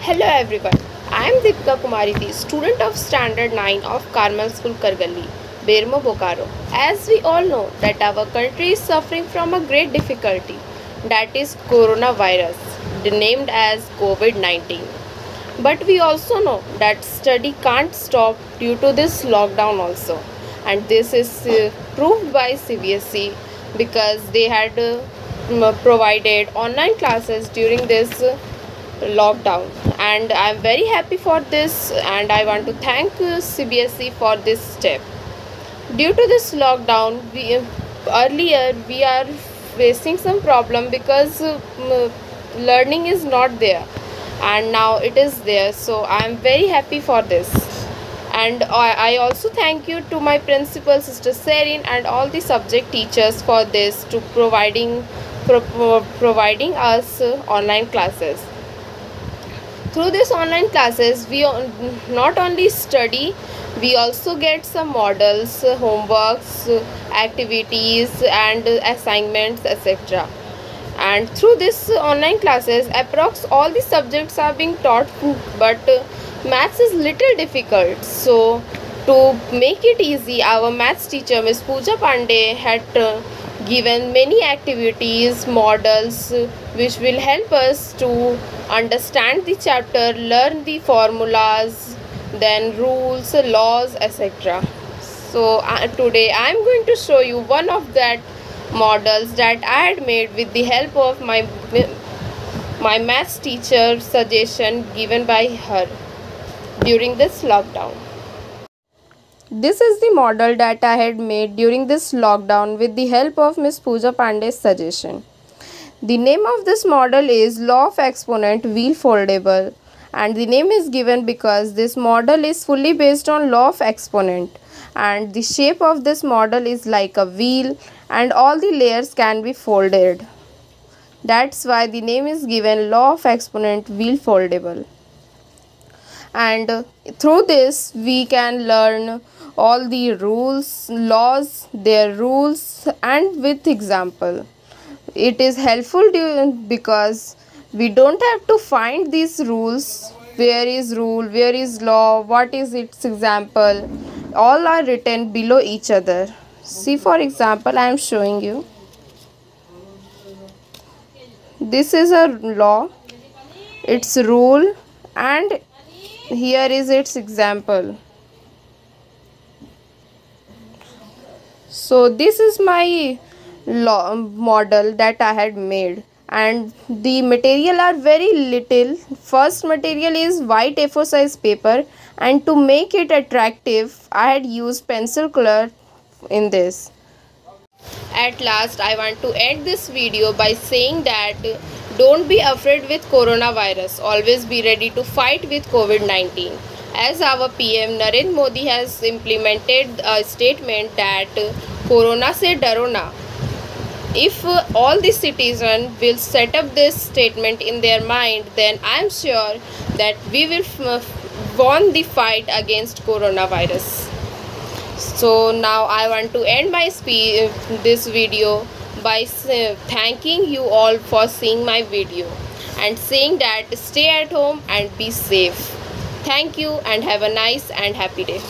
Hello everyone, I am Deepika Kumari, the student of Standard 9 of Carmel School Kargali, Bermo, Bokaro. As we all know that our country is suffering from a great difficulty, that is coronavirus, named as COVID-19. But we also know that study can't stop due to this lockdown also, and this is proved by CBSE because they had provided online classes during this lockdown, and I'm very happy for this, and I want to thank CBSE for this step. Due to this lockdown, earlier we are facing some problem because learning is not there, and now it is there, so I am very happy for this. And I also thank you to my principal Sister Serin and all the subject teachers for this to providing us online classes. Through this online classes we not only study, we also get some models, homeworks, activities and assignments, etc. And through this online classes approx all the subjects are being taught, but maths is little difficult. So to make it easy, our maths teacher Miss Pooja Pandey had given many activities, models, which will help us to understand the chapter, learn the formulas, then rules, laws, etc. So today I am going to show you one of that models that I had made with the help of my maths teacher suggestion given by her during this lockdown. This is the model that I had made during this lockdown with the help of Miss Pooja Pandey's suggestion. The name of this model is Law of Exponent Wheel Foldable, and the name is given because this model is fully based on law of exponent, and the shape of this model is like a wheel and all the layers can be folded. That's why the name is given Law of Exponent Wheel Foldable. And through this we can learn all the rules, laws, their rules, and with example. It is helpful because we don't have to find these rules, where is rule, where is law, what is its example. All are written below each other. See, for example, I am showing you. This is a law, its rule, and here is its example. So this is my law model that I had made, and the material are very little. First material is white A4 size paper, and to make it attractive I had used pencil color in this. At last, I want to end this video by saying that don't be afraid with coronavirus. Always be ready to fight with COVID-19. As our PM Narendra Modi has implemented a statement that Corona se daro na. If all the citizens will set up this statement in their mind, then I am sure that we will won the fight against coronavirus. So now I want to end my this video by thanking you all for seeing my video and saying that stay at home and be safe. Thank you and have a nice and happy day.